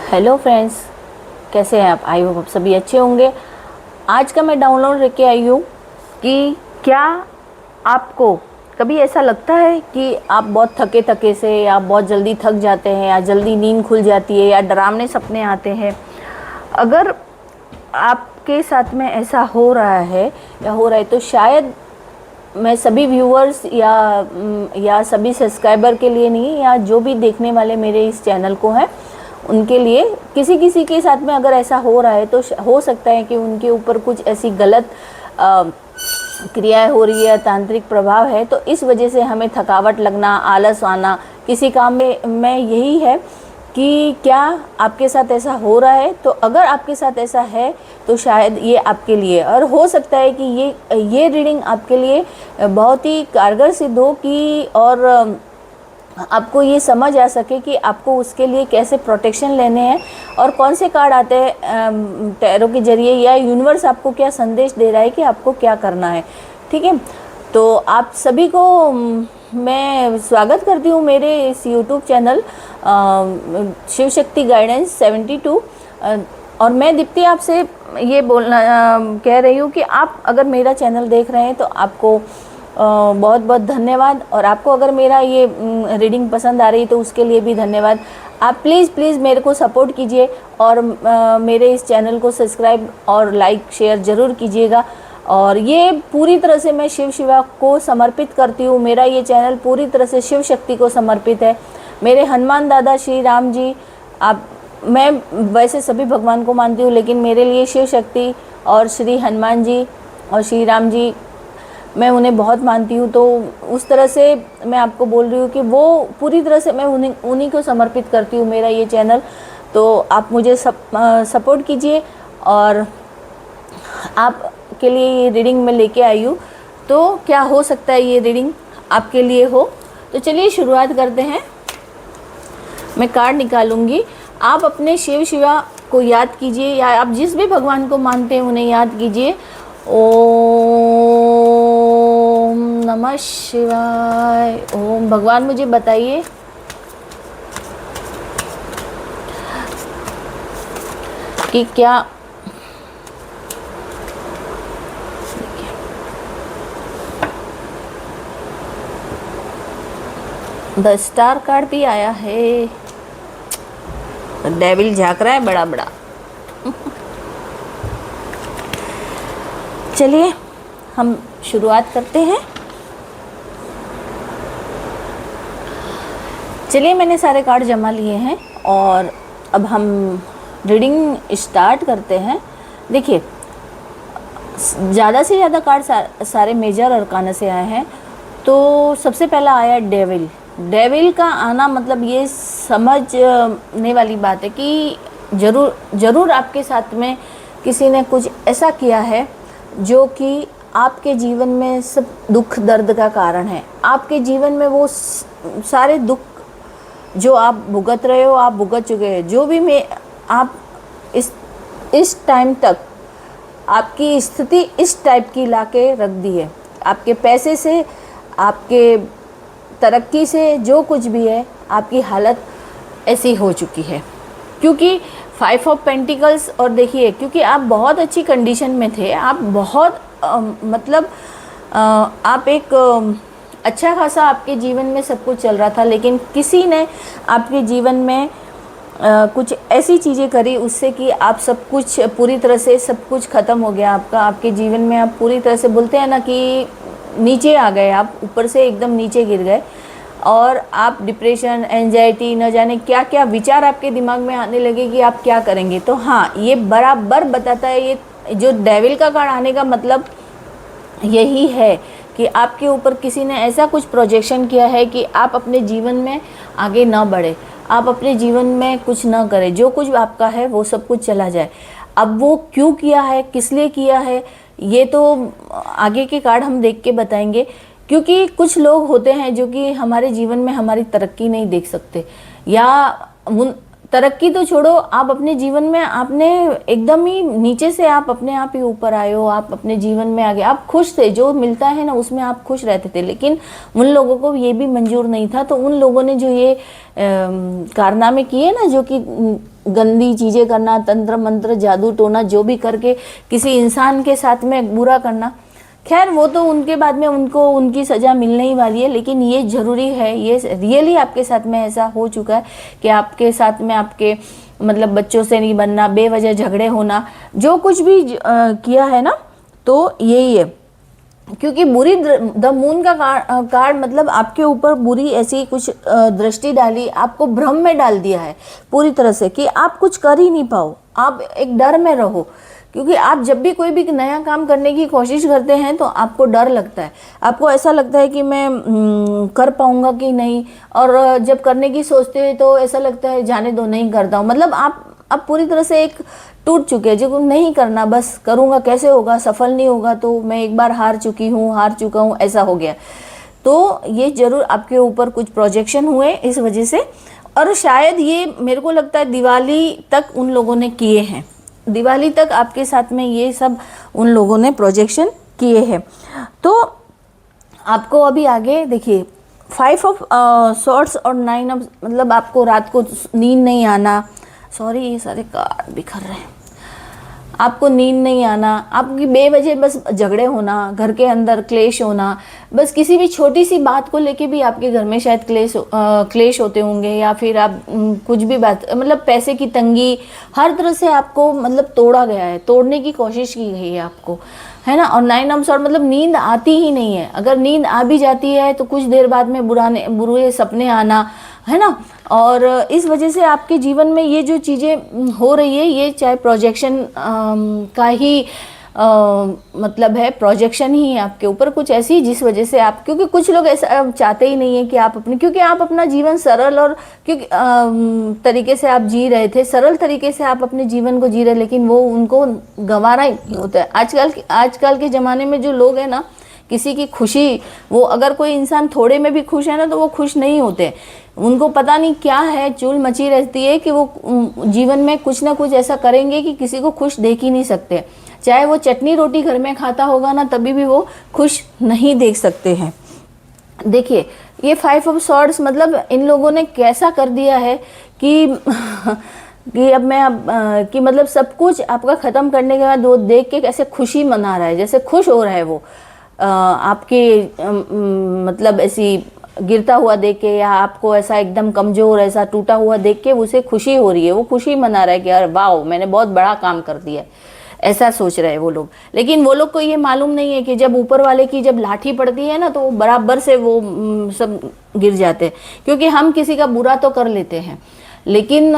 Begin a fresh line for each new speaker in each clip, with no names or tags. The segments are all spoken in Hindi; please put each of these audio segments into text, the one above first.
हेलो फ्रेंड्स, कैसे हैं आप? आई होप आप सभी अच्छे होंगे। आज का मैं डाउनलोड लेके आई हूँ कि क्या आपको कभी ऐसा लगता है कि आप बहुत थके थके से, या आप बहुत जल्दी थक जाते हैं, या जल्दी नींद खुल जाती है, या डरावने सपने आते हैं। अगर आपके साथ में ऐसा हो रहा है तो शायद मैं सभी व्यूअर्स या सभी सब्सक्राइबर के लिए नहीं, या जो भी देखने वाले मेरे इस चैनल को हैं उनके लिए, किसी किसी के साथ में अगर ऐसा हो रहा है तो हो सकता है कि उनके ऊपर कुछ ऐसी गलत क्रियाएं हो रही है, तांत्रिक प्रभाव है, तो इस वजह से हमें थकावट लगना, आलस आना किसी काम में यही है कि क्या आपके साथ ऐसा हो रहा है। तो अगर आपके साथ ऐसा है तो शायद ये आपके लिए, और हो सकता है कि ये रीडिंग आपके लिए बहुत ही कारगर सिद्ध हो कि और आपको ये समझ आ सके कि आपको उसके लिए कैसे प्रोटेक्शन लेने हैं और कौन से कार्ड आते हैं टैरो के जरिए, या यूनिवर्स आपको क्या संदेश दे रहा है कि आपको क्या करना है। ठीक है, तो आप सभी को मैं स्वागत करती हूँ मेरे इस YouTube channel Shiv Shakti guidance 72। और मैं दीप्ति आपसे ये बोलना कह रही हूँ कि आप अगर मेरा चैनल देख रहे हैं तो आपको बहुत बहुत धन्यवाद, और आपको अगर मेरा ये रीडिंग पसंद आ रही तो उसके लिए भी धन्यवाद। आप प्लीज़ मेरे को सपोर्ट कीजिए और मेरे इस चैनल को सब्सक्राइब और लाइक शेयर ज़रूर कीजिएगा। और ये पूरी तरह से मैं शिवा को समर्पित करती हूँ। मेरा ये चैनल पूरी तरह से शिव शक्ति को समर्पित है। मेरे हनुमान दादा श्री राम जी, मैं वैसे सभी भगवान को मानती हूँ, लेकिन मेरे लिए शिव शक्ति और श्री हनुमान जी और श्री राम जी, मैं उन्हें बहुत मानती हूँ। तो उस तरह से मैं आपको बोल रही हूँ कि वो पूरी तरह से मैं उन्हीं को समर्पित करती हूँ मेरा ये चैनल। तो आप मुझे सपोर्ट कीजिए, और आपके लिए ये रीडिंग मैं लेके आई हूँ। तो क्या हो सकता है ये रीडिंग आपके लिए हो। तो चलिए शुरुआत करते हैं। मैं कार्ड निकालूंगी, आप अपने शिवा को याद कीजिए, या आप जिस भी भगवान को मानते हैं उन्हें याद कीजिए। ओम नमः शिवाय। ओम। भगवान मुझे बताइए कि क्या द स्टार कार्ड भी आया है। डेविल झांक रहा है बड़ा बड़ा। चलिए हम शुरुआत करते हैं। चलिए, मैंने सारे कार्ड जमा लिए हैं और अब हम रीडिंग स्टार्ट करते हैं। देखिए, ज़्यादा से ज़्यादा कार्ड सारे मेजर अरकाना से आए हैं। तो सबसे पहला आया डेविल। डेविल का आना मतलब ये समझने वाली बात है कि ज़रूर आपके साथ में किसी ने कुछ ऐसा किया है जो कि आपके जीवन में सब दुख दर्द का कारण है। आपके जीवन में वो सारे दुख जो आप भुगत रहे हो, आप भुगत चुके हैं। जो भी आप इस टाइम तक आपकी स्थिति इस टाइप की लाके रख दी है। आपके पैसे से, आपके तरक्की से, जो कुछ भी है, आपकी हालत ऐसी हो चुकी है। क्योंकि 5 ऑफ पेंटिकल्स, और देखिए, क्योंकि आप बहुत अच्छी कंडीशन में थे, आप बहुत आप एक अच्छा खासा आपके जीवन में सब कुछ चल रहा था, लेकिन किसी ने आपके जीवन में कुछ ऐसी चीज़ें करी उससे कि आप सब कुछ पूरी तरह से सब कुछ ख़त्म हो गया आपके जीवन में। आप पूरी तरह से बोलते हैं ना कि नीचे आ गए, आप ऊपर से एकदम नीचे गिर गए, और आप डिप्रेशन, एंजाइटी, न जाने क्या क्या विचार आपके दिमाग में आने लगे कि आप क्या करेंगे। तो हाँ, ये बराबर बताता है, ये जो डेविल का कार्ड आने का मतलब यही है कि आपके ऊपर किसी ने ऐसा कुछ प्रोजेक्शन किया है कि आप अपने जीवन में आगे ना बढ़े, आप अपने जीवन में कुछ ना करें, जो कुछ आपका है वो सब कुछ चला जाए। अब वो क्यों किया है, किस लिए किया है, ये तो आगे के कार्ड हम देख के बताएंगे। क्योंकि कुछ लोग होते हैं जो कि हमारे जीवन में हमारी तरक्की नहीं देख सकते, या तरक्की तो छोड़ो, आप अपने जीवन में आपने एकदम ही नीचे से आप अपने आप ही ऊपर आए हो, आप अपने जीवन में आ गए, आप खुश थे, जो मिलता है ना उसमें आप खुश रहते थे। लेकिन उन लोगों को ये भी मंजूर नहीं था, तो उन लोगों ने जो ये कारनामे किए ना, जो कि गंदी चीज़ें करना, तंत्र मंत्र जादू टोना जो भी करके किसी इंसान के साथ में बुरा करना, खैर वो तो उनके बाद में उनको उनकी सज़ा मिलने ही वाली है। लेकिन ये ज़रूरी है, ये रियली आपके साथ में ऐसा हो चुका है कि आपके साथ में आपके मतलब बच्चों से नहीं बनना, बेवजह झगड़े होना, जो कुछ भी किया है ना, तो यही है। क्योंकि बुरी द मून का कार्ड मतलब आपके ऊपर बुरी ऐसी कुछ दृष्टि डाली, आपको भ्रम में डाल दिया है पूरी तरह से कि आप कुछ कर ही नहीं पाओ, आप एक डर में रहो। क्योंकि आप जब भी कोई भी नया काम करने की कोशिश करते हैं तो आपको डर लगता है, आपको ऐसा लगता है कि मैं कर पाऊंगा कि नहीं, और जब करने की सोचते हैं तो ऐसा लगता है जाने दो, नहीं करता हूँ। मतलब आप पूरी तरह से एक टूट चुके हैं, जो नहीं करना, बस करूँगा कैसे होगा, सफल नहीं होगा तो मैं एक बार हार चुका हूँ, ऐसा हो गया। तो ये ज़रूर आपके ऊपर कुछ प्रोजेक्शन हुए इस वजह से, और शायद ये मेरे को लगता है दिवाली तक उन लोगों ने किए हैं, दिवाली तक आपके साथ में ये सब उन लोगों ने प्रोजेक्शन किए हैं। तो आपको अभी आगे देखिए 5 ऑफ सॉर्ड्स और 9 ऑफ, मतलब आपको रात को नींद नहीं आना, सॉरी ये सारे कार्ड बिखर रहे हैं, आपको नींद नहीं आना, आपकी बेवजह बस झगड़े होना, घर के अंदर क्लेश होना, बस किसी भी छोटी सी बात को लेके भी आपके घर में शायद क्लेश होते होंगे, या फिर आप कुछ भी बात, मतलब पैसे की तंगी, हर तरह से आपको मतलब तोड़ा गया है, तोड़ने की कोशिश की गई है आपको, है ना। और 9 ऑफ सॉर्ड मतलब नींद आती ही नहीं है, अगर नींद आ भी जाती है तो कुछ देर बाद में बुरे सपने आना, है ना। और इस वजह से आपके जीवन में ये जो चीज़ें हो रही है, ये चाहे प्रोजेक्शन का ही मतलब है, प्रोजेक्शन ही है आपके ऊपर कुछ ऐसी, जिस वजह से आप, क्योंकि कुछ लोग ऐसा चाहते ही नहीं है कि आप अपने, क्योंकि आप अपना जीवन सरल और क्योंकि तरीके से आप जी रहे थे, सरल तरीके से आप अपने जीवन को जी रहे, लेकिन वो उनको गंवारा ही होता है। आजकल के ज़माने में जो लोग हैं ना, किसी की खुशी, वो अगर कोई इंसान थोड़े में भी खुश है ना, तो वो खुश नहीं होते, उनको पता नहीं क्या है, चूल मची रहती है कि वो जीवन में कुछ ना कुछ ऐसा करेंगे कि किसी को खुश देख ही नहीं सकते। चाहे वो चटनी रोटी घर में खाता होगा ना, तभी भी वो खुश नहीं देख सकते हैं। देखिए ये 5 ऑफ सॉर्ड्स मतलब इन लोगों ने कैसा कर दिया है कि कि मतलब सब कुछ आपका ख़त्म करने के बाद वो देख के कैसे खुशी मना रहा है, जैसे खुश हो रहा है वो आपके मतलब ऐसी गिरता हुआ देख के, या आपको ऐसा एकदम कमज़ोर, ऐसा टूटा हुआ देख के उसे खुशी हो रही है, वो खुशी मना रहा है कि यार वाह मैंने बहुत बड़ा काम कर दिया है, ऐसा सोच रहे हैं वो लोग। लेकिन वो लोग को ये मालूम नहीं है कि जब ऊपर वाले की जब लाठी पड़ती है ना, तो बराबर से वो सब गिर जाते हैं। क्योंकि हम किसी का बुरा तो कर लेते हैं, लेकिन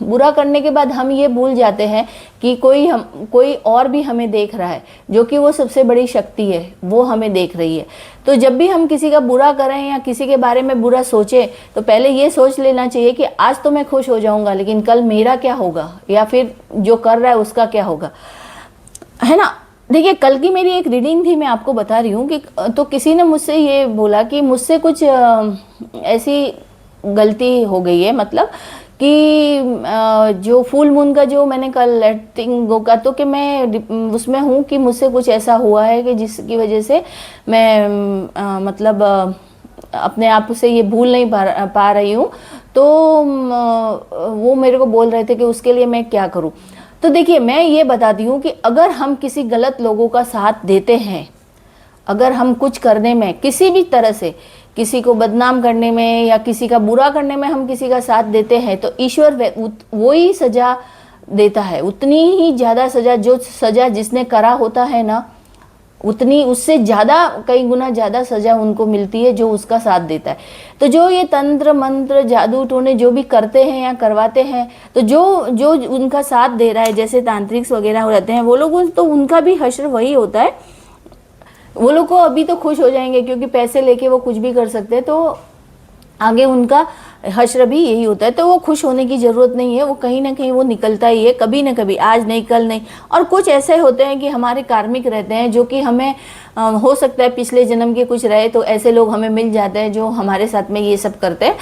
बुरा करने के बाद हम ये भूल जाते हैं कि कोई और भी हमें देख रहा है, जो कि वो सबसे बड़ी शक्ति है, वो हमें देख रही है। तो जब भी हम किसी का बुरा करें या किसी के बारे में बुरा सोचें, तो पहले ये सोच लेना चाहिए कि आज तो मैं खुश हो जाऊंगा, लेकिन कल मेरा क्या होगा, या फिर जो कर रहा है उसका क्या होगा, है ना। देखिए कल की मेरी एक रीडिंग थी, मैं आपको बता रही हूँ कि तो किसी ने मुझसे ये बोला कि मुझसे कुछ ऐसी गलती हो गई है, मतलब कि जो फुल मून का जो मैंने कल लेटिंग गो का, तो कि मैं उसमें हूँ कि मुझसे कुछ ऐसा हुआ है कि जिसकी वजह से मैं मतलब अपने आप से ये भूल नहीं पा रही हूँ। तो वो मेरे को बोल रहे थे कि उसके लिए मैं क्या करूँ। तो देखिए मैं ये बताती हूँ कि अगर हम किसी गलत लोगों का साथ देते हैं, अगर हम कुछ करने में किसी भी तरह से किसी को बदनाम करने में या किसी का बुरा करने में हम किसी का साथ देते हैं, तो ईश्वर वो ही सज़ा देता है, उतनी ही ज़्यादा सज़ा, जो सज़ा जिसने करा होता है ना, उतनी उससे ज़्यादा कई गुना ज़्यादा सज़ा उनको मिलती है जो उसका साथ देता है। तो जो ये तंत्र मंत्र जादू टोने जो भी करते हैं या करवाते हैं, तो जो उनका साथ दे रहा है, जैसे तांत्रिक्स वगैरह रहते हैं वो लोग, तो उनका भी हश्र वही होता है। वो लोग को अभी तो खुश हो जाएंगे क्योंकि पैसे लेके वो कुछ भी कर सकते हैं, तो आगे उनका हश्र भी यही होता है। तो वो खुश होने की ज़रूरत नहीं है, वो कहीं ना कहीं वो निकलता ही है, कभी ना कभी, आज नहीं कल नहीं। और कुछ ऐसे होते हैं कि हमारे कार्मिक रहते हैं, जो कि हमें हो सकता है पिछले जन्म के कुछ रहे, तो ऐसे लोग हमें मिल जाते हैं जो हमारे साथ में ये सब करते हैं।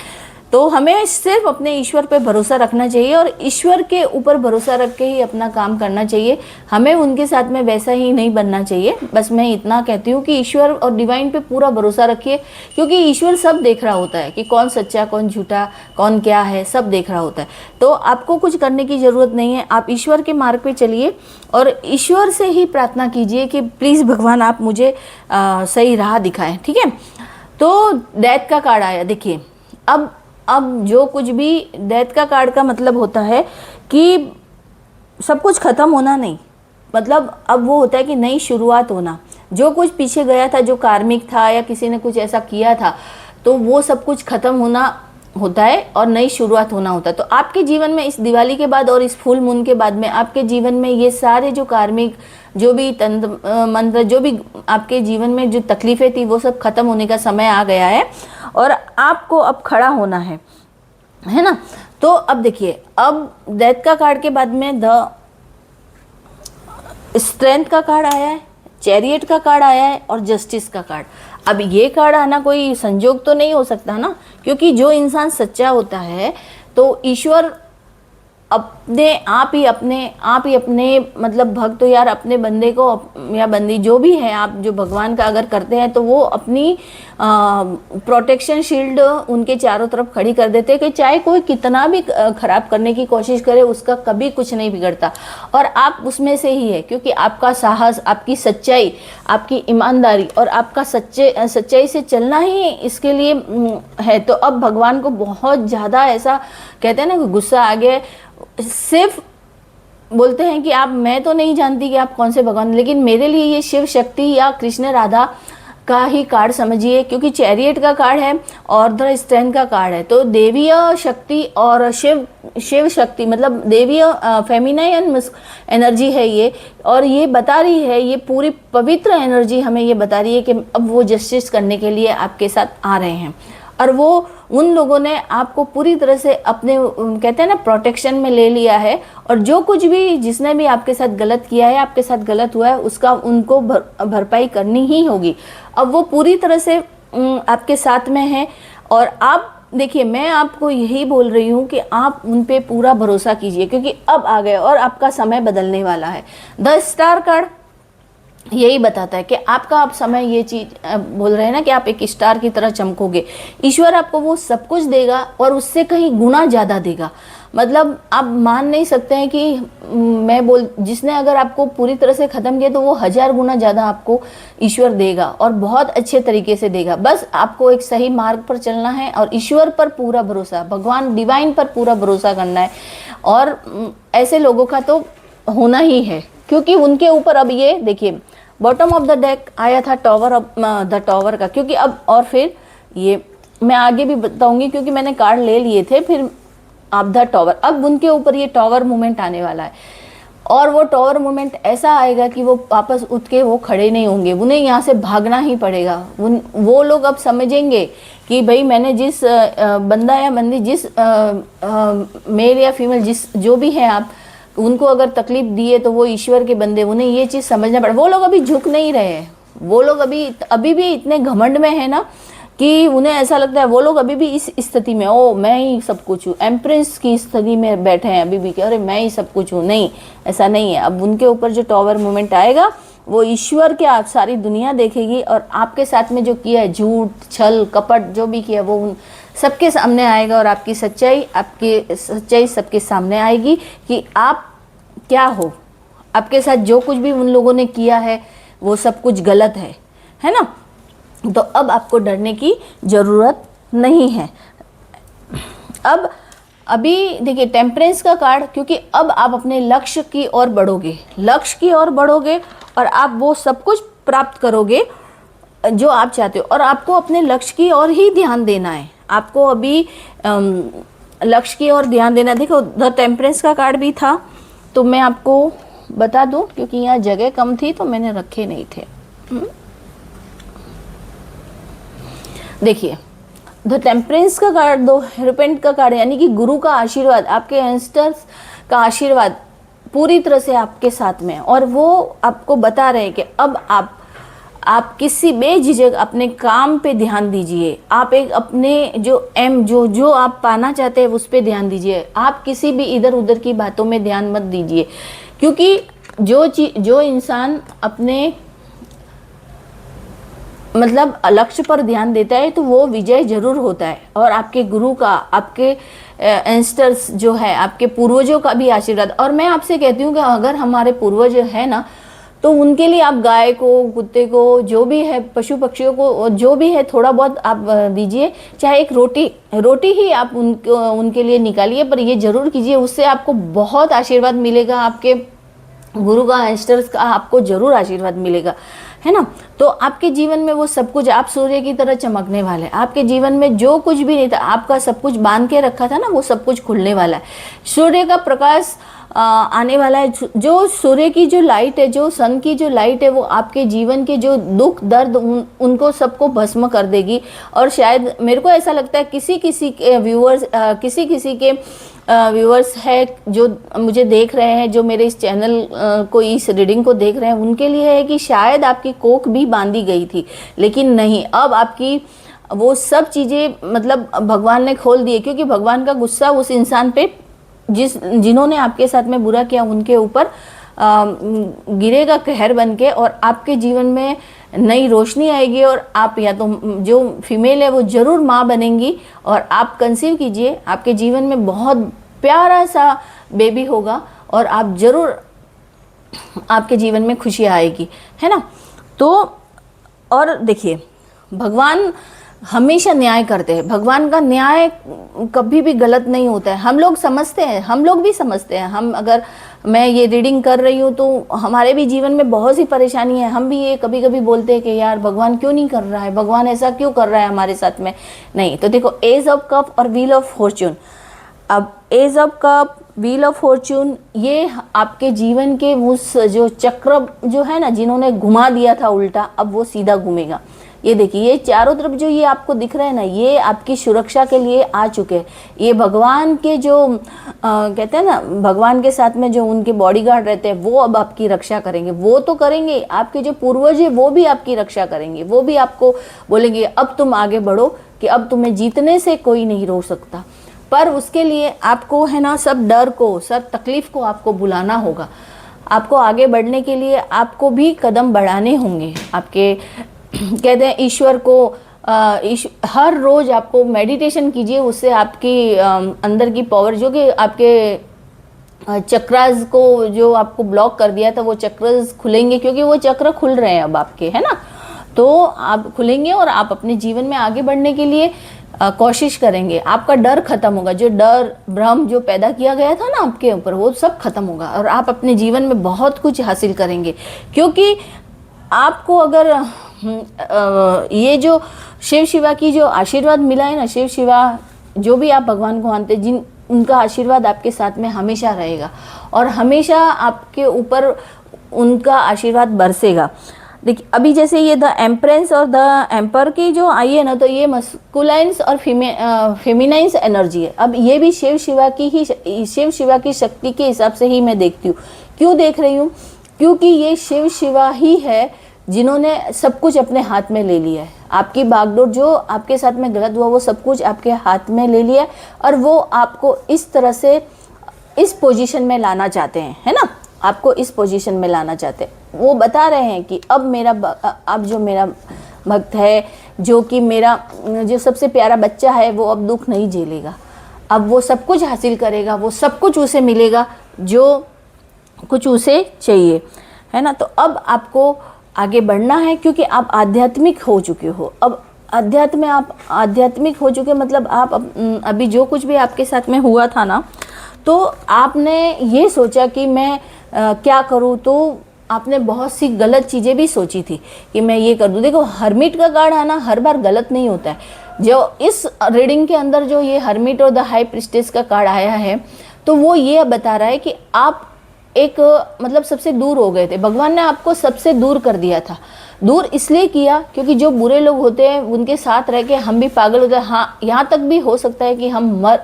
तो हमें सिर्फ अपने ईश्वर पे भरोसा रखना चाहिए और ईश्वर के ऊपर भरोसा रख के ही अपना काम करना चाहिए। हमें उनके साथ में वैसा ही नहीं बनना चाहिए। बस मैं इतना कहती हूँ कि ईश्वर और डिवाइन पे पूरा भरोसा रखिए, क्योंकि ईश्वर सब देख रहा होता है कि कौन सच्चा कौन झूठा कौन क्या है, सब देख रहा होता है। तो आपको कुछ करने की ज़रूरत नहीं है, आप ईश्वर के मार्ग पे चलिए और ईश्वर से ही प्रार्थना कीजिए कि प्लीज़ भगवान आप मुझे सही राह दिखाएं। ठीक है, तो डेथ का कार्ड आया। देखिए अब जो कुछ भी डेथ का कार्ड का मतलब होता है कि सब कुछ ख़त्म होना नहीं, मतलब अब वो होता है कि नई शुरुआत होना। जो कुछ पीछे गया था, जो कार्मिक था या किसी ने कुछ ऐसा किया था, तो वो सब कुछ ख़त्म होना होता है और नई शुरुआत होना होता है। तो आपके जीवन में इस दिवाली के बाद और इस फुल मून के बाद में आपके जीवन में ये सारे जो कार्मिक, जो भी तंत्र मंत्र, जो भी आपके जीवन में जो तकलीफ़ें थी, वो सब खत्म होने का समय आ गया है और आपको अब खड़ा होना है ना। तो अब देखिए, अब डेथ का कार्ड के बाद में द स्ट्रेंथ का कार्ड आया है, चैरियट का कार्ड आया है और जस्टिस का कार्ड। अब ये कार्ड आना कोई संजोग तो नहीं हो सकता ना, क्योंकि जो इंसान सच्चा होता है तो ईश्वर अपने आप ही अपने मतलब भक्त तो यार अपने बंदे को या बंदी जो भी है, आप जो भगवान का अगर करते हैं तो वो अपनी प्रोटेक्शन शील्ड उनके चारों तरफ खड़ी कर देते हैं कि चाहे कोई कितना भी खराब करने की कोशिश करे उसका कभी कुछ नहीं बिगड़ता। और आप उसमें से ही है, क्योंकि आपका साहस, आपकी सच्चाई, आपकी ईमानदारी और आपका सच्चाई से चलना ही इसके लिए है। तो अब भगवान को बहुत ज़्यादा ऐसा कहते हैं ना कि गुस्सा आ गया है। सिर्फ बोलते हैं कि आप, मैं तो नहीं जानती कि आप कौन से भगवान, लेकिन मेरे लिए ये शिव शक्ति या कृष्ण राधा का ही कार्ड समझिए, क्योंकि चैरियट का कार्ड है और द स्ट्रेंथ का कार्ड है। तो देवीय शक्ति और शिव शक्ति मतलब देवीय फेमिनाइन एनर्जी है ये, और ये बता रही है, ये पूरी पवित्र एनर्जी हमें ये बता रही है कि अब वो जस्टिस करने के लिए आपके साथ आ रहे हैं। और वो उन लोगों ने आपको पूरी तरह से अपने कहते हैं ना प्रोटेक्शन में ले लिया है, और जो कुछ भी जिसने भी आपके साथ गलत किया है, आपके साथ गलत हुआ है, उसका उनको भरपाई करनी ही होगी। अब वो पूरी तरह से आपके साथ में है। और आप देखिए, मैं आपको यही बोल रही हूँ कि आप उन पे पूरा भरोसा कीजिए, क्योंकि अब आ गए और आपका समय बदलने वाला है। द स्टार कार्ड यही बताता है कि आपका अब समय, ये चीज़ बोल रहे हैं ना कि आप एक स्टार की तरह चमकोगे। ईश्वर आपको वो सब कुछ देगा और उससे कहीं गुना ज़्यादा देगा। मतलब आप मान नहीं सकते हैं कि जिसने अगर आपको पूरी तरह से ख़त्म किया तो वो 1000 गुना ज़्यादा आपको ईश्वर देगा और बहुत अच्छे तरीके से देगा। बस आपको एक सही मार्ग पर चलना है और ईश्वर पर पूरा भरोसा, भगवान डिवाइन पर पूरा भरोसा करना है। और ऐसे लोगों का तो होना ही है, क्योंकि उनके ऊपर अब ये देखिए बॉटम ऑफ द डेक आया था द टॉवर का, क्योंकि अब और फिर ये मैं आगे भी बताऊंगी क्योंकि मैंने कार्ड ले लिए थे। फिर अब द टॉवर, अब उनके ऊपर ये टॉवर मूवमेंट आने वाला है और वो टॉवर मूवमेंट ऐसा आएगा कि वो वापस उठ के वो खड़े नहीं होंगे, उन्हें यहाँ से भागना ही पड़ेगा। वो लोग अब समझेंगे कि भाई मैंने जिस बंदा या बंदी, जिस मेल या फीमेल, जिस जो भी है आप, उनको अगर तकलीफ दी है तो वो ईश्वर के बंदे, उन्हें ये चीज़ समझना पड़ा। वो लोग अभी झुक नहीं रहे हैं, वो लोग अभी भी इतने घमंड में है ना कि उन्हें ऐसा लगता है, वो लोग अभी भी इस स्थिति में, ओ मैं ही सब कुछ हूँ, एम्प्रेस की स्थिति में बैठे हैं अभी भी कि अरे मैं ही सब कुछ हूँ। नहीं, ऐसा नहीं है। अब उनके ऊपर जो टॉवर मूवमेंट आएगा वो ईश्वर के आप सारी दुनिया देखेगी और आपके साथ में जो किया है झूठ, छल, कपट, जो भी किया वो उन सबके सामने आएगा और आपकी सच्चाई सबके सामने आएगी कि आप क्या हो। आपके साथ जो कुछ भी उन लोगों ने किया है वो सब कुछ गलत है ना। तो अब आपको डरने की ज़रूरत नहीं है। अब अभी देखिए टेम्परेंस का कार्ड, क्योंकि अब आप अपने लक्ष्य की ओर बढ़ोगे और आप वो सब कुछ प्राप्त करोगे जो आप चाहते हो, और आपको अपने लक्ष्य की ओर ही ध्यान देना है। आपको अभी लक्ष्य की ओर ध्यान देना। देखो द टेम्परेंस का कार्ड भी था, तो मैं आपको बता दूं क्योंकि यहाँ जगह कम थी तो मैंने रखे नहीं थे। देखिए द टेम्परेंस का कार्ड, दो हेरोपेंट का कार्ड, यानी कि गुरु का आशीर्वाद, आपके एंसेस्टर्स का आशीर्वाद पूरी तरह से आपके साथ में, और वो आपको बता रहे हैं कि अब आप किसी बेझिझक अपने काम पे ध्यान दीजिए। आप एक अपने जो जो आप पाना चाहते हैं उस पे ध्यान दीजिए। आप किसी भी इधर उधर की बातों में ध्यान मत दीजिए, क्योंकि जो इंसान अपने मतलब लक्ष्य पर ध्यान देता है तो वो विजय जरूर होता है। और आपके गुरु का, आपके एंसेस्टर्स जो है, आपके पूर्वजों का भी आशीर्वाद। और मैं आपसे कहती हूँ कि अगर हमारे पूर्वज है ना, तो उनके लिए आप गाय को, कुत्ते को, जो भी है, पशु पक्षियों को जो भी है थोड़ा बहुत आप दीजिए। चाहे एक रोटी ही आप उनके लिए निकालिए, पर ये जरूर कीजिए, उससे आपको बहुत आशीर्वाद मिलेगा। आपके गुरु का, एंसेस्टर्स का आपको जरूर आशीर्वाद मिलेगा, है ना। तो आपके जीवन में वो सब कुछ, आप सूर्य की तरह चमकने वाले हैं। आपके जीवन में जो कुछ भी नहीं था, आपका सब कुछ बांध के रखा था ना, वो सब कुछ खुलने वाला है। सूर्य का प्रकाश आने वाला है। जो सूर्य की जो लाइट है, जो सन की जो लाइट है, वो आपके जीवन के जो दुख दर्द उनको सबको भस्म कर देगी। और शायद मेरे को ऐसा लगता है किसी किसी के व्यूअर्स है जो मुझे देख रहे हैं, जो मेरे इस चैनल को, इस रीडिंग को देख रहे हैं, उनके लिए है कि शायद आपकी कोख भी बांधी गई थी, लेकिन नहीं, अब आपकी वो सब चीज़ें मतलब भगवान ने खोल दी है। क्योंकि भगवान का गुस्सा उस इंसान पे जिन्होंने आपके साथ में बुरा किया उनके ऊपर गिरेगा कहर बन के, और आपके जीवन में नई रोशनी आएगी। और आप, या तो जो फीमेल है वो जरूर माँ बनेंगी, और आप कंसीव कीजिए। आपके जीवन में बहुत प्यारा सा बेबी होगा, और आप जरूर, आपके जीवन में खुशी आएगी, है ना। तो और देखिए, भगवान हमेशा न्याय करते हैं। भगवान का न्याय कभी भी गलत नहीं होता है। हम लोग समझते हैं, हम लोग भी समझते हैं। हम, अगर मैं ये रीडिंग कर रही हूँ तो हमारे भी जीवन में बहुत सी परेशानी है। हम भी ये कभी कभी बोलते हैं कि यार भगवान क्यों नहीं कर रहा है, भगवान ऐसा क्यों कर रहा है हमारे साथ में। नहीं, तो देखो, एज ऑफ कप और व्हील ऑफ फॉर्च्यून। अब ace of cup, wheel of fortune, ये आपके जीवन के उस जो चक्र जो है ना, जिन्होंने घुमा दिया था उल्टा, अब वो सीधा घूमेगा। ये देखिए, ये चारों तरफ जो ये आपको दिख रहा है ना, ये आपकी सुरक्षा के लिए आ चुके हैं। ये भगवान के जो कहते हैं ना, भगवान के साथ में जो उनके बॉडीगार्ड रहते हैं, वो अब आपकी रक्षा करेंगे। वो तो करेंगे, आपके जो पूर्वज है वो भी आपकी रक्षा करेंगे। वो भी आपको बोलेंगे अब तुम आगे बढ़ो, कि अब तुम्हें जीतने से कोई नहीं रोक सकता। पर उसके लिए आपको, है ना, सब डर को, सब तकलीफ को आपको बुलाना होगा। आपको आगे बढ़ने के लिए आपको भी कदम बढ़ाने होंगे। आपके कहते हैं ईश्वर को, हर रोज आपको मेडिटेशन कीजिए, उससे आपकी अंदर की पावर, जो कि आपके चक्रास को जो आपको ब्लॉक कर दिया था, वो चक्रास खुलेंगे। क्योंकि वो चक्र खुल रहे हैं अब आपके, है ना। तो आप खुलेंगे और आप अपने जीवन में आगे बढ़ने के लिए कोशिश करेंगे। आपका डर खत्म होगा। जो डर, भ्रम जो पैदा किया गया था ना आपके ऊपर, वो सब खत्म होगा, और आप अपने जीवन में बहुत कुछ हासिल करेंगे। क्योंकि आपको अगर ये जो शिव शिवा की जो आशीर्वाद मिला है ना, शिव शिवा जो भी आप भगवान को मानते हैं, उनका आशीर्वाद आपके साथ में हमेशा रहेगा, और हमेशा आपके ऊपर उनका आशीर्वाद बरसेगा। देखिए, अभी जैसे ये द एम्प्रेंस और द एम्पर की जो आई है ना, तो ये मस्कुलाइंस और फेमिनाइंस एनर्जी है। अब ये भी शिव शिवा की शक्ति के हिसाब से ही मैं देखती हूँ। क्यों देख रही हूँ? क्योंकि ये शिव शिवा ही है जिन्होंने सब कुछ अपने हाथ में ले लिया है। आपकी बागडोर जो आपके साथ में गलत हुआ, वो सब कुछ आपके हाथ में ले लिया, और वो आपको इस तरह से इस पोजीशन में लाना चाहते हैं, है ना। आपको इस पोजीशन में लाना चाहते हैं। वो बता रहे हैं कि अब जो मेरा भक्त है, जो कि मेरा जो सबसे प्यारा बच्चा है, वो अब दुख नहीं झेलेगा। अब वो सब कुछ हासिल करेगा, वो सब कुछ उसे मिलेगा जो कुछ उसे चाहिए, है ना। तो अब आपको आगे बढ़ना है, क्योंकि आप आध्यात्मिक हो चुके हो। अब आप आध्यात्मिक हो चुके, मतलब आप अभी जो कुछ भी आपके साथ में हुआ था ना, तो आपने ये सोचा कि मैं क्या करूँ। तो आपने बहुत सी गलत चीज़ें भी सोची थी कि मैं ये कर दूँ। देखो, हर्मिट का कार्ड आना हर बार गलत नहीं होता है। जो इस रीडिंग के अंदर जो ये हर्मिट और द हाई प्रिस्टेस का कार्ड आया है, तो वो ये बता रहा है कि आप एक मतलब सबसे दूर हो गए थे। भगवान ने आपको सबसे दूर कर दिया था। दूर इसलिए किया क्योंकि जो बुरे लोग होते हैं उनके साथ रह के हम भी पागल हो जाए। हाँ, यहाँ तक भी हो सकता है कि हम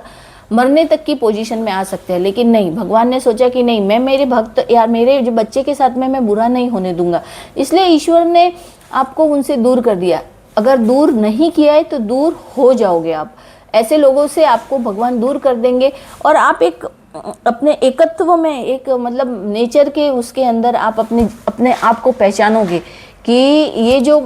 मरने तक की पोजीशन में आ सकते हैं, लेकिन नहीं, भगवान ने सोचा कि नहीं, मैं मेरे भक्त या मेरे जो बच्चे के साथ में मैं बुरा नहीं होने दूंगा। इसलिए ईश्वर ने आपको उनसे दूर कर दिया, अगर दूर नहीं किया है तो दूर हो जाओगे आप। ऐसे लोगों से आपको भगवान दूर कर देंगे और आप एक अपने एकत्व में, एक मतलब नेचर के उसके अंदर आप अपने आप को पहचानोगे कि ये जो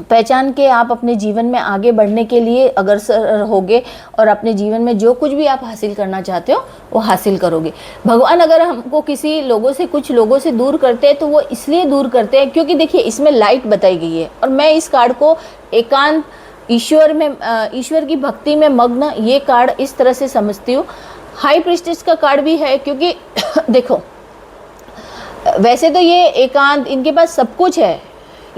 पहचान के आप अपने जीवन में आगे बढ़ने के लिए अग्रसर होगे और अपने जीवन में जो कुछ भी आप हासिल करना चाहते हो वो हासिल करोगे। भगवान अगर हमको किसी लोगों से, कुछ लोगों से दूर करते हैं तो वो इसलिए दूर करते हैं क्योंकि देखिए इसमें लाइट बताई गई है और मैं इस कार्ड को एकांत ईश्वर की भक्ति में मग्न ये कार्ड इस तरह से समझती हूँ। हाई प्रीस्टेस का कार्ड भी है क्योंकि देखो वैसे तो ये एकांत, इनके पास सब कुछ है,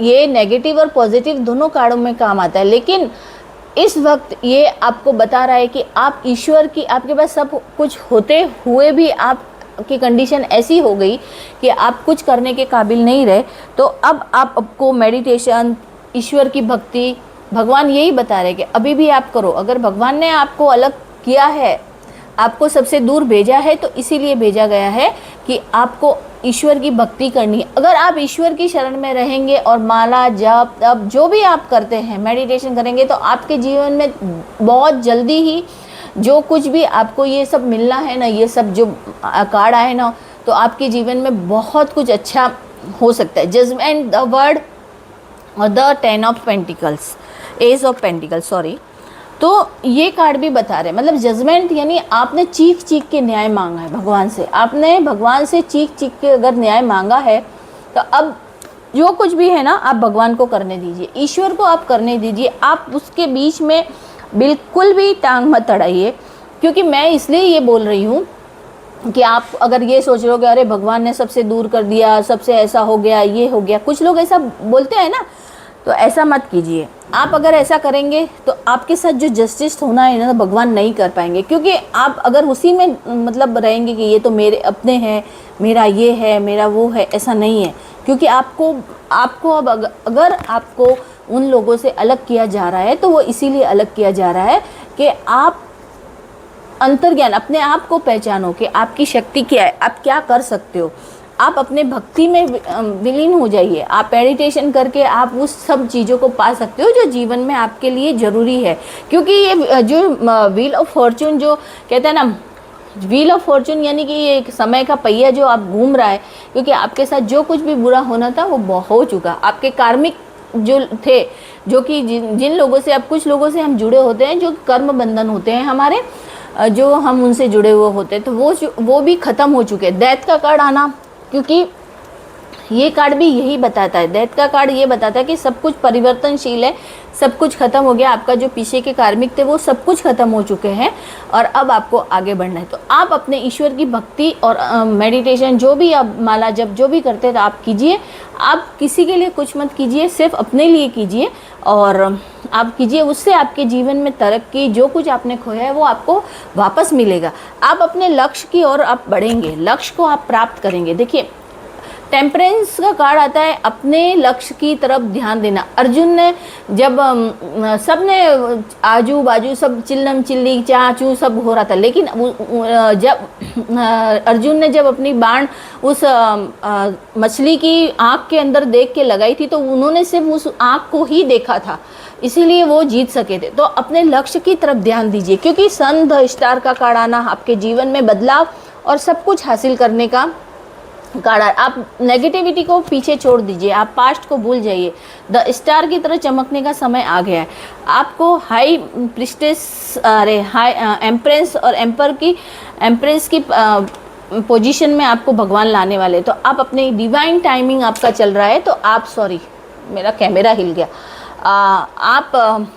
ये नेगेटिव और पॉजिटिव दोनों कार्डों में काम आता है, लेकिन इस वक्त ये आपको बता रहा है कि आप ईश्वर की, आपके पास सब कुछ होते हुए भी आपकी कंडीशन ऐसी हो गई कि आप कुछ करने के काबिल नहीं रहे। तो अब आपको मेडिटेशन, ईश्वर की भक्ति, भगवान यही बता रहे कि अभी भी आप करो। अगर भगवान ने आपको अलग किया है, आपको सबसे दूर भेजा है, तो इसीलिए भेजा गया है कि आपको ईश्वर की भक्ति करनी है। अगर आप ईश्वर की शरण में रहेंगे और माला जप तप जो भी आप करते हैं, मेडिटेशन करेंगे, तो आपके जीवन में बहुत जल्दी ही जो कुछ भी आपको ये सब मिलना है ना, ये सब जो कार्ड आए ना, तो आपके जीवन में बहुत कुछ अच्छा हो सकता है। जजमेंट, द वर्ड और the 10 of pentacles, ace of pentacles, sorry. तो ये कार्ड भी बता रहे हैं, मतलब जजमेंट यानी आपने चीख चीख के न्याय मांगा है भगवान से, आपने भगवान से चीख चीख के अगर न्याय मांगा है तो अब जो कुछ भी है ना आप भगवान को करने दीजिए, ईश्वर को आप करने दीजिए। आप उसके बीच में बिल्कुल भी टांग मत अड़ाइए, क्योंकि मैं इसलिए ये बोल रही हूँ कि आप अगर ये सोच रहे हो कि अरे भगवान ने सबसे दूर कर दिया, सबसे ऐसा हो गया, ये हो गया, कुछ लोग ऐसा बोलते हैं ना, तो ऐसा मत कीजिए। आप अगर ऐसा करेंगे तो आपके साथ जो जस्टिस होना है ना, तो भगवान नहीं कर पाएंगे, क्योंकि आप अगर उसी में मतलब रहेंगे कि ये तो मेरे अपने हैं, मेरा ये है, मेरा वो है, ऐसा नहीं है। क्योंकि आपको अब अगर आपको उन लोगों से अलग किया जा रहा है तो वो इसीलिए अलग किया जा रहा है कि आप अंतर्ज्ञान, अपने आप को पहचानो कि आपकी शक्ति क्या है, आप क्या कर सकते हो। आप अपने भक्ति में विलीन हो जाइए। आप मेडिटेशन करके आप उस सब चीज़ों को पा सकते हो जो जीवन में आपके लिए ज़रूरी है। क्योंकि ये जो व्हील ऑफ फॉर्चून जो कहते हैं ना, व्हील ऑफ फॉर्चून यानी कि ये एक समय का पहिया जो आप घूम रहा है, क्योंकि आपके साथ जो कुछ भी बुरा होना था वो हो चुका। आपके कार्मिक जो थे, जो कि जिन लोगों से, अब कुछ लोगों से हम जुड़े होते हैं जो कर्म बंधन होते हैं हमारे, जो हम उनसे जुड़े हुए होते हैं, तो वो भी ख़त्म हो चुके हैं। डेथ का कार्ड आना, क्योंकि ये कार्ड भी यही बताता है, डेथ का कार्ड ये बताता है कि सब कुछ परिवर्तनशील है, सब कुछ खत्म हो गया, आपका जो पीछे के कार्मिक थे वो सब कुछ खत्म हो चुके हैं और अब आपको आगे बढ़ना है। तो आप अपने ईश्वर की भक्ति और मेडिटेशन जो भी आप माला जब जो भी करते हैं तो आप कीजिए। आप किसी के लिए कुछ मत कीजिए, सिर्फ अपने लिए कीजिए और आप कीजिए, उससे आपके जीवन में तरक्की, जो कुछ आपने खोया है वो आपको वापस मिलेगा। आप अपने लक्ष्य की ओर आप बढ़ेंगे, लक्ष्य को आप प्राप्त करेंगे। देखिए टेम्परेंस का कार्ड आता है, अपने लक्ष्य की तरफ ध्यान देना। अर्जुन ने जब सब ने आजू बाजू सब चिल्लम चिल्ली चाचू सब हो रहा था, लेकिन जब अर्जुन ने जब अपनी बाण उस मछली की आँख के अंदर देख के लगाई थी तो उन्होंने सिर्फ उस आँख को ही देखा था, इसीलिए वो जीत सके थे। तो अपने लक्ष्य की तरफ ध्यान दीजिए, क्योंकि सन द स्टार का कार्ड आना आपके जीवन में बदलाव और सब कुछ हासिल करने का कार्ड। आप नेगेटिविटी को पीछे छोड़ दीजिए, आप पास्ट को भूल जाइए, द स्टार की तरह चमकने का समय आ गया है। आपको हाई प्रिस्टेस, अरे हाई एम्प्रेस और एम्प्रेस की पोजीशन में आपको भगवान लाने वाले। तो आप अपने डिवाइन टाइमिंग आपका चल रहा है, तो आप, सॉरी मेरा कैमरा हिल गया, आप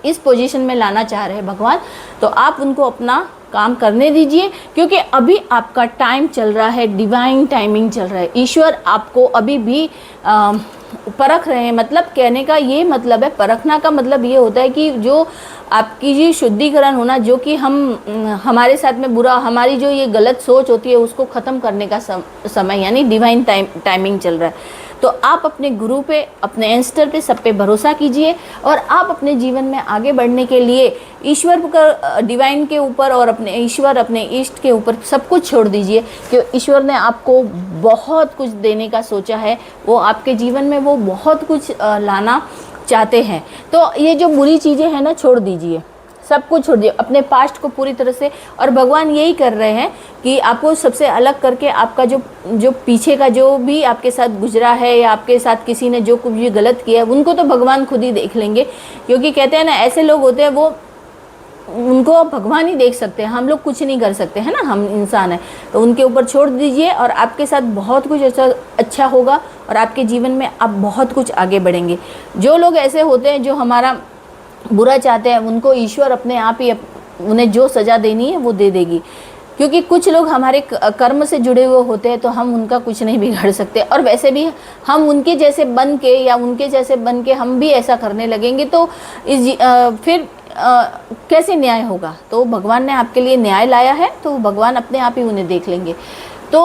इस पोजीशन में लाना चाह रहे हैं भगवान, तो आप उनको अपना काम करने दीजिए, क्योंकि अभी आपका टाइम चल रहा है, डिवाइन टाइमिंग चल रहा है। ईश्वर आपको अभी भी परख रहे हैं। मतलब कहने का ये मतलब है, परखना का मतलब ये होता है कि जो आपकी ये शुद्धिकरण होना, जो कि हमारे साथ में बुरा, हमारी जो ये गलत सोच होती है उसको ख़त्म करने का समय, यानी डिवाइन टाइमिंग चल रहा है। तो आप अपने गुरु पे, अपने एंस्टर पे, सब पे भरोसा कीजिए और आप अपने जीवन में आगे बढ़ने के लिए ईश्वर का, डिवाइन के ऊपर और अपने ईश्वर, अपने इष्ट के ऊपर सब कुछ छोड़ दीजिए कि ईश्वर ने आपको बहुत कुछ देने का सोचा है। वो आपके जीवन में वो बहुत कुछ लाना चाहते हैं। तो ये जो बुरी चीज़ें हैं ना, छोड़ दीजिए, सब कुछ छोड़ दीजिए, अपने पास्ट को पूरी तरह से। और भगवान यही कर रहे हैं कि आपको सबसे अलग करके आपका जो पीछे का जो भी आपके साथ गुजरा है या आपके साथ किसी ने जो कुछ भी गलत किया है, उनको तो भगवान खुद ही देख लेंगे। क्योंकि कहते हैं ना, ऐसे लोग होते हैं वो, उनको भगवान ही देख सकते हैं, हम लोग कुछ नहीं कर सकते, है ना, हम इंसान हैं। तो उनके ऊपर छोड़ दीजिए और आपके साथ बहुत कुछ अच्छा होगा और आपके जीवन में आप बहुत कुछ आगे बढ़ेंगे। जो लोग ऐसे होते हैं जो हमारा बुरा चाहते हैं, उनको ईश्वर अपने आप ही उन्हें जो सज़ा देनी है वो दे देगी। क्योंकि कुछ लोग हमारे कर्म से जुड़े हुए होते हैं तो हम उनका कुछ नहीं बिगाड़ सकते। और वैसे भी हम उनके जैसे बन के या उनके जैसे बन के हम भी ऐसा करने लगेंगे तो फिर कैसे न्याय होगा। तो भगवान ने आपके लिए न्याय लाया है, तो भगवान अपने आप ही उन्हें देख लेंगे। तो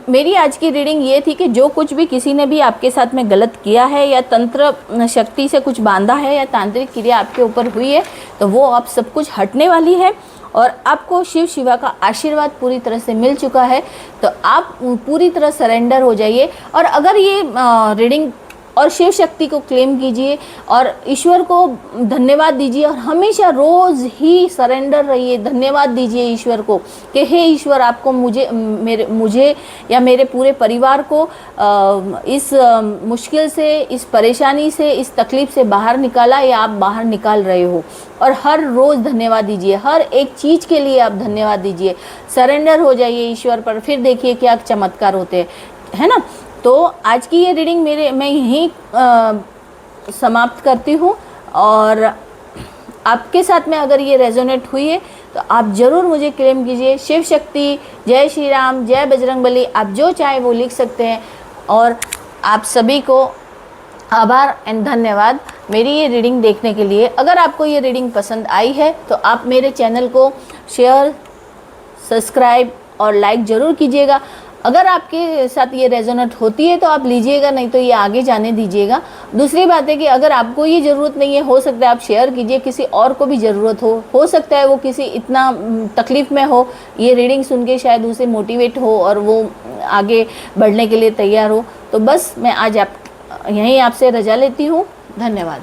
मेरी आज की रीडिंग ये थी कि जो कुछ भी किसी ने भी आपके साथ में गलत किया है या तंत्र शक्ति से कुछ बांधा है या तांत्रिक क्रिया आपके ऊपर हुई है, तो वो अब सब कुछ हटने वाली है और आपको शिव शिवा का आशीर्वाद पूरी तरह से मिल चुका है। तो आप पूरी तरह सरेंडर हो जाइए और अगर ये रीडिंग और शिव शक्ति को क्लेम कीजिए और ईश्वर को धन्यवाद दीजिए और हमेशा रोज़ ही सरेंडर रहिए, धन्यवाद दीजिए ईश्वर को कि हे ईश्वर, आपको मुझे या मेरे पूरे परिवार को इस मुश्किल से, इस परेशानी से, इस तकलीफ़ से बाहर निकाला या आप बाहर निकाल रहे हो। और हर रोज़ धन्यवाद दीजिए, हर एक चीज़ के लिए आप धन्यवाद दीजिए, सरेंडर हो जाइए ईश्वर पर, फिर देखिए क्या चमत्कार होते हैं, है ना। तो आज की ये रीडिंग मैं यहीं समाप्त करती हूँ और आपके साथ में अगर ये रेजोनेट हुई है तो आप ज़रूर मुझे क्लेम कीजिए। शिव शक्ति, जय श्री राम, जय बजरंगबली, आप जो चाहे वो लिख सकते हैं। और आप सभी को आभार एंड धन्यवाद मेरी ये रीडिंग देखने के लिए। अगर आपको ये रीडिंग पसंद आई है तो आप मेरे चैनल को शेयर, सब्सक्राइब और लाइक ज़रूर कीजिएगा। अगर आपके साथ ये रेजोनेट होती है तो आप लीजिएगा, नहीं तो ये आगे जाने दीजिएगा। दूसरी बात है कि अगर आपको ये ज़रूरत नहीं है, हो सकता है आप शेयर कीजिए, किसी और को भी ज़रूरत हो सकता है वो किसी इतना तकलीफ़ में हो, ये रीडिंग सुन के शायद उसे मोटिवेट हो और वो आगे बढ़ने के लिए तैयार हो। तो बस मैं आज यहीं आपसे रजा लेती हूँ। धन्यवाद।